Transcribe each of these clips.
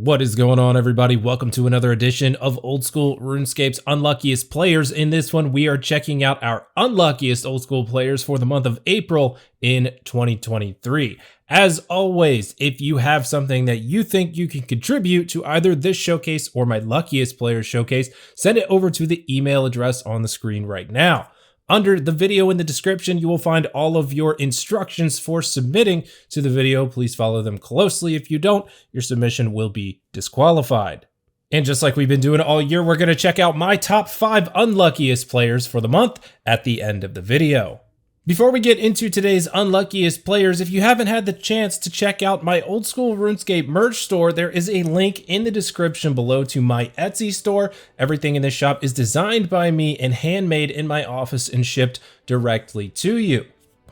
What is going on, everybody? Welcome to another edition of Old School RuneScape's Unluckiest Players. In this one, we are checking out our unluckiest Old School players for the month of April in 2023. As always, if you have something that you think you can contribute to either this showcase or my Luckiest Players showcase, send it over to the email address on the screen right now. Under the video in the description, you will find all of your instructions for submitting to the video. Please follow them closely. If you don't, your submission will be disqualified. And just like we've been doing all year, we're going to check out my top 5 unluckiest players for the month at the end of the video. Before we get into today's unluckiest players, if you haven't had the chance to check out my Old School RuneScape merch store, there is a link in the description below to my Etsy store. Everything in this shop is designed by me and handmade in my office and shipped directly to you.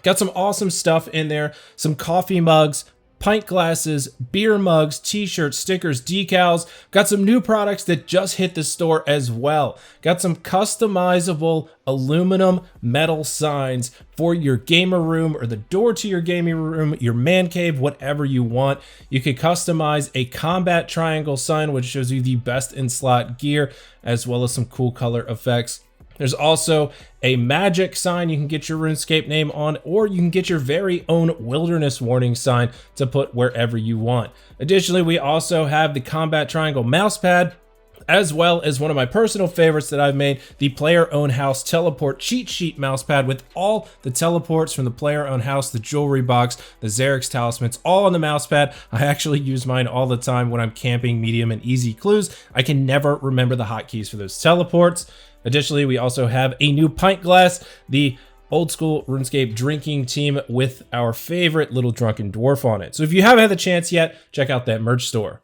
Got some awesome stuff in there, some coffee mugs, pint glasses, beer mugs, t-shirts, stickers, decals. Got some new products that just hit the store as well. Got some customizable aluminum metal signs for your gamer room or the door to your gaming room, your man cave, whatever you want. You can customize a combat triangle sign, which shows you the best in slot gear, as well as some cool color effects. There's also a magic sign you can get your RuneScape name on, or you can get your very own wilderness warning sign to put wherever you want. Additionally, we also have the combat triangle mousepad, as well as one of my personal favorites that I've made, the player-owned house teleport cheat sheet mousepad with all the teleports from the player-owned house, the jewelry box, the Xerix talismans, all on the mousepad. I actually use mine all the time when I'm camping medium and easy clues. I can never remember the hotkeys for those teleports. Additionally, we also have a new pint glass, the Old School RuneScape drinking team with our favorite little drunken dwarf on it. So if you haven't had the chance yet, check out that merch store.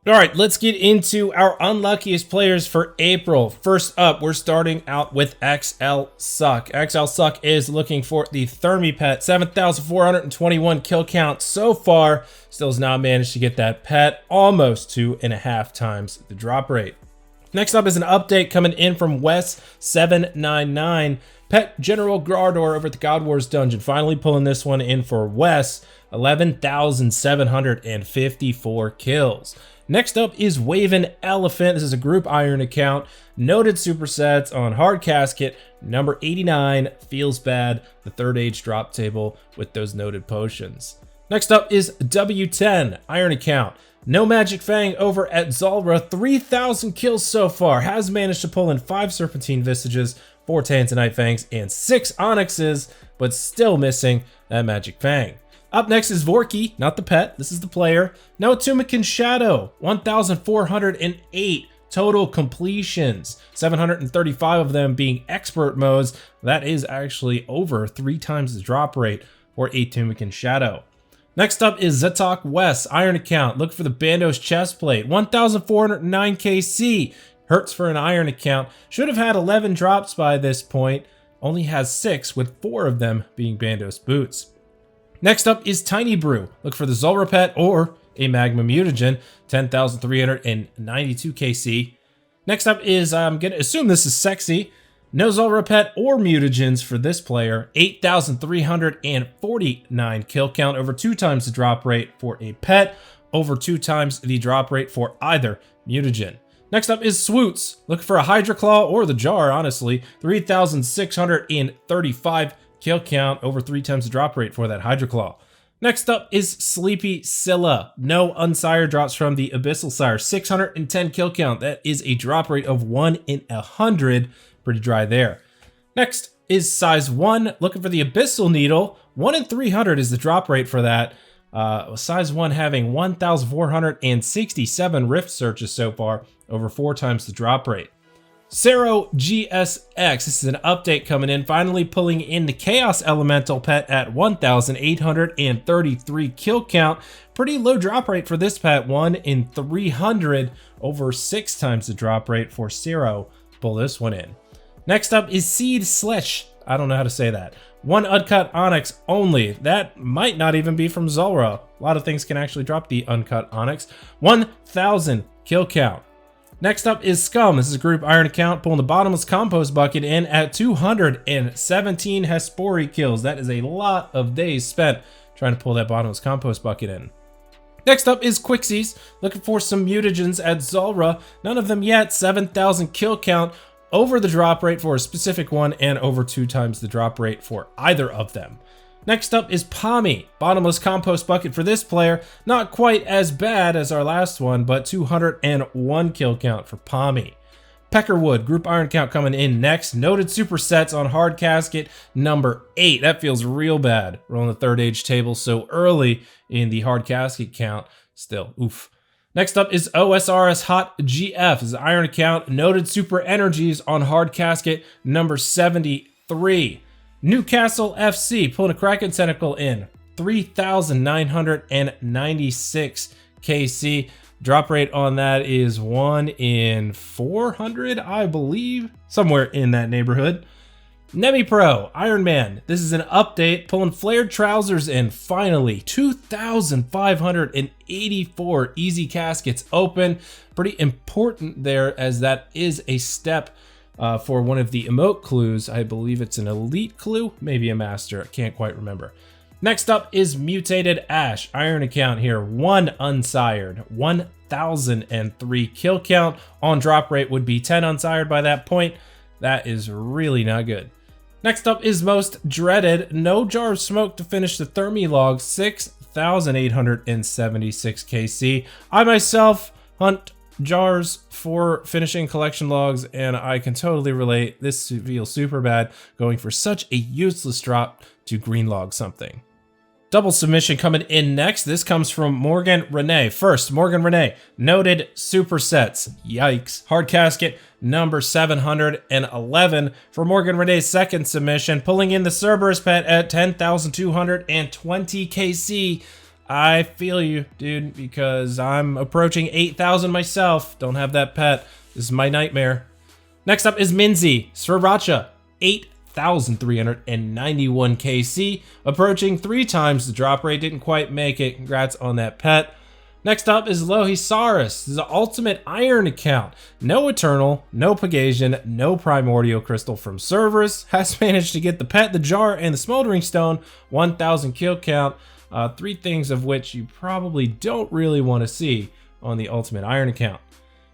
All right, let's get into our unluckiest players for April. First up, we're starting out with XLSuck. XLSuck is looking for the Thermi pet, 7,421 kill count so far. Still has not managed to get that pet, almost 2.5 times the drop rate. Next up is an update coming in from Wes799. Pet General Grardor over at the God Wars dungeon. Finally pulling this one in for Wes. 11,754 kills. Next up is Waven Elephant. This is a group iron account. Noted supersets on Hard Casket. Number 89, Feels Bad. The third age drop table with those noted potions. Next up is W10, iron account. No Magic Fang over at Zulrah, 3,000 kills so far. Has managed to pull in 5 Serpentine Visages, 4 Tanzanite Fangs, and 6 Onyxes, but still missing that Magic Fang. Up next is Vorky, not the pet, this is the player. No Tumican Shadow, 1,408 total completions, 735 of them being expert modes. That is actually over 3 times the drop rate for a Tumican Shadow. Next up is Zetok West, iron account. Look for the Bandos chestplate, 1,409 KC. Hurts for an iron account. Should have had 11 drops by this point. Only has 6, with 4 of them being Bandos boots. Next up is Tiny Brew. Look for the Zulrah pet or a Magma Mutagen, 10,392 KC. Next up is, I'm going to assume this is Sexy. No Zulrah pet or mutagens for this player, 8,349 kill count, over 2 times the drop rate for a pet, over 2 times the drop rate for either mutagen. Next up is Swoots. Look for a Hydra Claw or the Jar, honestly, 3,635 kill count, over 3 times the drop rate for that Hydra Claw. Next up is Sleepy Scylla. No Unsire drops from the Abyssal Sire, 610 kill count. That is a drop rate of 1 in 100. Pretty dry there. Next is Size 1, looking for the Abyssal Needle. 1 in 300 is the drop rate for that. Size 1 having 1,467 Rift searches so far, over 4 times the drop rate. Cero GSX, this is an update coming in, finally pulling in the Chaos Elemental pet at 1,833 kill count. Pretty low drop rate for this pet, 1 in 300, over 6 times the drop rate for Cero. Pull this one in. Next up is Seed Slish. I don't know how to say that. 1 uncut Onyx only. That might not even be from Zulrah. A lot of things can actually drop the uncut Onyx. 1,000 kill count. Next up is Scum. This is a group iron account, pulling the bottomless compost bucket in at 217 Hespori kills. That is a lot of days spent trying to pull that bottomless compost bucket in. Next up is Quixies, looking for some mutagens at Zulrah. None of them yet, 7,000 kill count, over the drop rate for a specific one, and over 2 times the drop rate for either of them. Next up is Pommy, bottomless compost bucket for this player. Not quite as bad as our last one, but 201 kill count for Pommy. Peckerwood, group iron count coming in next. Noted supersets on hard casket number 8. That feels real bad. We're on the 3rd age table so early in the hard casket count. Still, oof. Next up is OSRS Hot GF. This is iron count. Noted super energies on hard casket number 73. Newcastle FC, pulling a Kraken Tentacle in. 3,996 KC. Drop rate on that is 1 in 400, I believe. Somewhere in that neighborhood. Nemi Pro, Iron Man. This is an update, pulling flared trousers in. Finally, 2,584 easy caskets open. Pretty important there, as that is a step for one of the emote clues. I believe it's an elite clue, maybe a master, I can't quite remember. Next up is Mutated Ash, iron account here, 1 unsired, 1,003 kill count. On drop rate would be 10 unsired by that point. That is really not good. Next up is Most Dreaded, no jar of smoke to finish the Thermi log, 6,876 KC. I myself hunt jars for finishing collection logs, and I can totally relate. This feels super bad, going for such a useless drop to green log something. Double submission coming in next. This comes from Morgan Renee. First, Morgan Renee, noted supersets. Yikes. Hard casket number 711 for Morgan Renee's second submission, pulling in the Cerberus pet at 10,220 KC. I feel you, dude, because I'm approaching 8,000 myself. Don't have that pet. This is my nightmare. Next up is Minzy, Sriracha, 8,391 KC, approaching 3 times the drop rate. Didn't quite make it. Congrats on that pet. Next up is Lohisaurus. This is an ultimate iron account. No Eternal, no Pegasian, no Primordial Crystal from Cerberus. Has managed to get the pet, the jar, and the Smoldering Stone. 1,000 kill count. 3 things of which you probably don't really want to see on the ultimate iron account.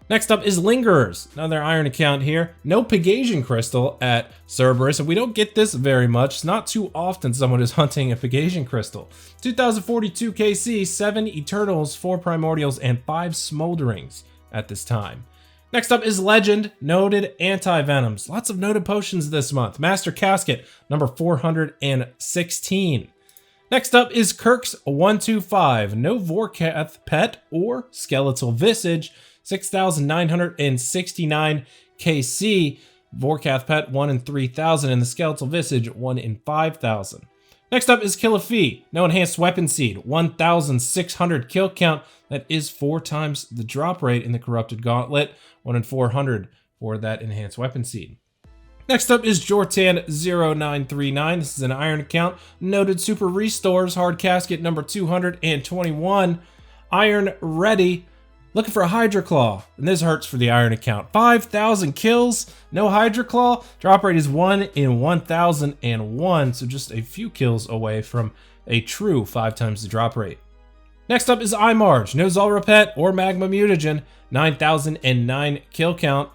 Next up is Lingerers, another iron account here. No Pegasian Crystal at Cerberus, and we don't get this very much. It's not too often someone is hunting a Pegasian Crystal. 2,042 KC, 7 Eternals, 4 Primordials, and 5 Smolderings at this time. Next up is Legend, noted anti-venoms. Lots of noted potions this month. Master Casket, number 416. Next up is Kirk's 125. No Vorkath pet or Skeletal Visage. 6,969 KC. Vorkath pet 1 in 3,000, and the Skeletal Visage 1 in 5,000. Next up is Killafi. No enhanced weapon seed. 1,600 kill count. That is 4 times the drop rate in the Corrupted Gauntlet. 1 in 400 for that enhanced weapon seed. Next up is Jortan0939. This is an iron account. Noted super restores. Hard casket number 221. Iron ready. Looking for a Hydra Claw. And this hurts for the iron account. 5,000 kills. No Hydra Claw. Drop rate is 1 in 1,001. So just a few kills away from a true 5 times the drop rate. Next up is Imarge. No Zulrah pet or Magma Mutagen. 9,009 kill count.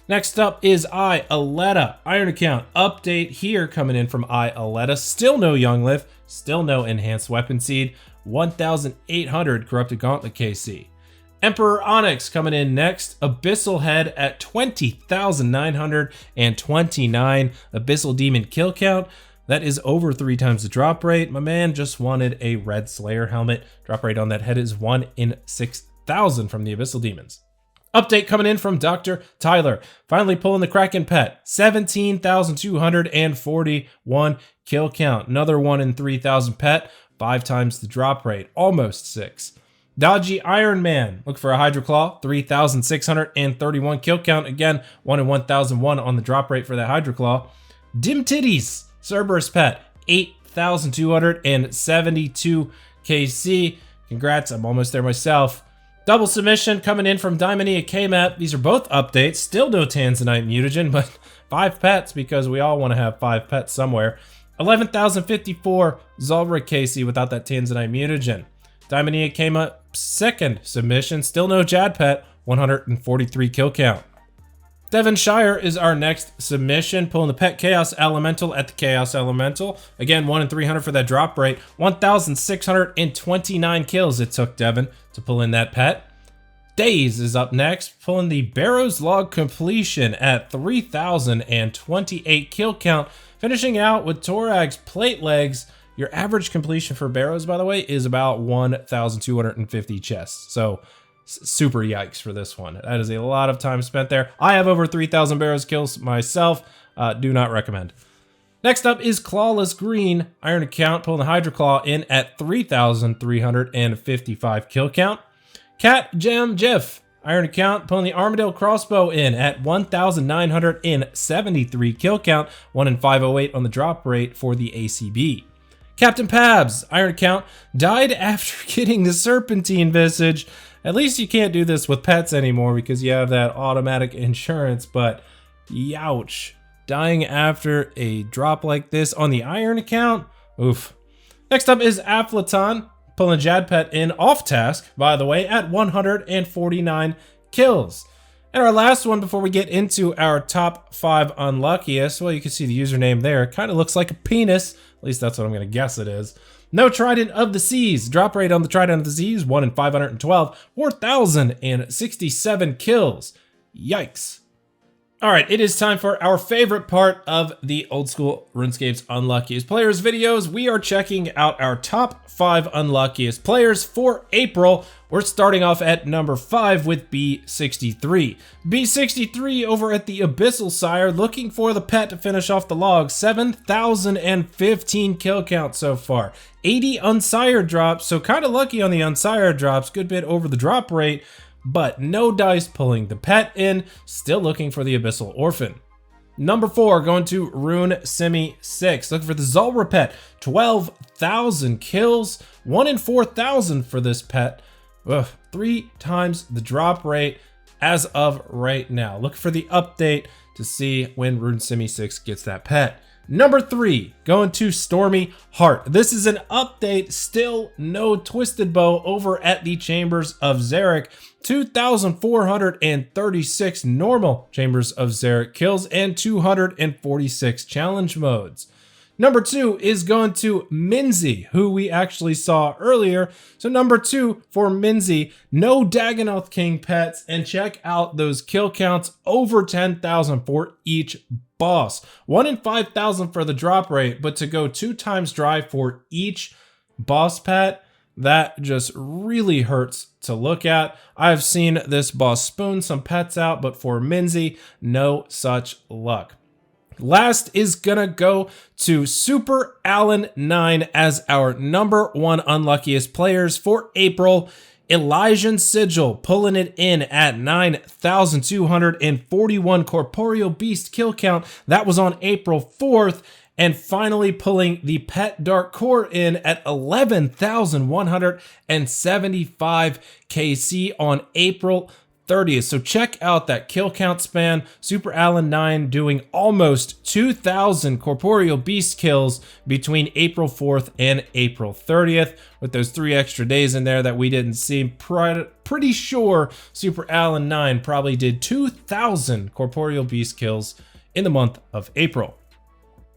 Next up is Aletta, iron account update here coming in from Aletta. Still no Young Lift, still no enhanced weapon seed. 1,800 Corrupted Gauntlet KC. Emperor Onyx coming in next. Abyssal Head at 20,929 Abyssal Demon kill count. That is over 3 times the drop rate. My man just wanted a Red Slayer helmet. Drop rate on that head is 1 in 6,000 from the Abyssal Demons. Update coming in from Dr. Tyler. Finally pulling the Kraken pet. 17,241 kill count. Another 1 in 3,000 pet. 5 times the drop rate. Almost 6. Dodgy Iron Man. Look for a Hydra Claw. 3,631 kill count. Again, 1 in 1,001 on the drop rate for that Hydra Claw. Dim Titties. Cerberus pet. 8,272 KC. Congrats. I'm almost there myself. Double submission coming in from Daimonia K-Map. These are both updates. Still no Tanzanite Mutagen, but 5 pets because we all want to have 5 pets somewhere. 11,054 Zulrah KC without that Tanzanite Mutagen. Daimonia K-Map second submission. Still no Jad Pet, 143 kill count. Devin Shire is our next submission, pulling the Pet Chaos Elemental at the Chaos Elemental. Again, 1 in 300 for that drop rate. 1,629 kills it took Devin to pull in that pet. Daze is up next, pulling the Barrows Log Completion at 3,028 kill count. Finishing out with Torag's Plate Legs. Your average completion for Barrows, by the way, is about 1,250 chests. So super yikes for this one. That is a lot of time spent there. I have over 3,000 Barrows kills myself. Do not recommend. Next up is Clawless Green. Iron Account pulling the Hydra Claw in at 3,355 kill count. Cat Jam Jiff. Iron Account pulling the Armadale Crossbow in at 1,973 kill count. 1 in 508 on the drop rate for the ACB. Captain Pabs. Iron Account died after getting the Serpentine Visage. At least you can't do this with pets anymore because you have that automatic insurance, but youch. Dying after a drop like this on the Iron Account? Oof. Next up is Afflaton, pulling Jad Pet in off task, by the way, at 149 kills. And our last one before we get into our top 5 unluckiest, well, you can see the username there. It kind of looks like a penis. At least that's what I'm going to guess it is. No Trident of the Seas. Drop rate on the Trident of the Seas, 1 in 512, 4,067 kills. Yikes. All right, it is time for our favorite part of the Old School RuneScape's Unluckiest Players videos. We are checking out our top 5 unluckiest players for April. We're starting off at number 5 with B63. B63 over at the Abyssal Sire, looking for the pet to finish off the log. 7,015 kill count so far. 80 unsired drops, so kind of lucky on the unsired drops. Good bit over the drop rate, but no dice pulling the pet in. Still looking for the Abyssal Orphan. Number 4, going to RuneScape's, looking for the Zulrah pet. 12,000 kills, 1 in 4,000 for this pet. Ugh, 3 times the drop rate as of right now. Look for the update to see when RuneScape's gets that pet. Number 3, going to Stormy Heart. This is an update, still no Twisted Bow over at the Chambers of Xeric. 2,436 normal Chambers of Xeric kills and 246 challenge modes. Number 2 is going to Minzy, who we actually saw earlier. So number 2 for Minzy, no Dagonoth King pets, and check out those kill counts, over 10,000 for each boss. 1 in 5,000 for the drop rate, but to go 2 times dry for each boss pet, that just really hurts to look at. I've seen this boss spoon some pets out, but for Minzy, no such luck. Last is gonna go to Super Allen 9 as our number 1 unluckiest players for April. Elysian Sigil pulling it in at 9,241 corporeal beast kill count. That was on April 4th. And finally pulling the Pet Dark Core in at 11,175 KC on April 30th. So check out that kill count span. Super Allen 9 doing almost 2,000 corporeal beast kills between April 4th and April 30th. With those 3 extra days in there that we didn't see, pretty sure Super Allen 9 probably did 2,000 corporeal beast kills in the month of April.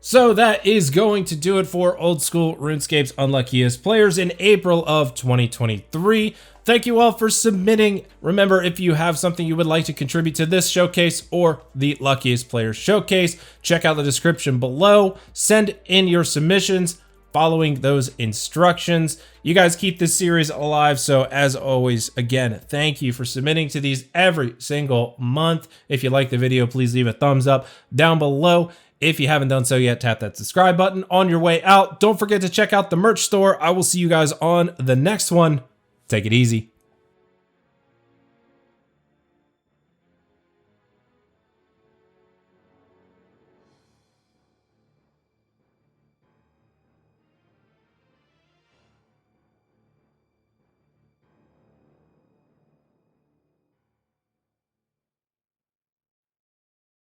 So that is going to do it for Old School RuneScape's Unluckiest Players in April of 2023. Thank you all for submitting. Remember, if you have something you would like to contribute to this showcase or the Luckiest Players Showcase, check out the description below. Send in your submissions following those instructions. You guys keep this series alive, so as always, again, thank you for submitting to these every single month. If you like the video, please leave a thumbs up down below. If you haven't done so yet, tap that subscribe button on your way out. Don't forget to check out the merch store. I will see you guys on the next one. Take it easy.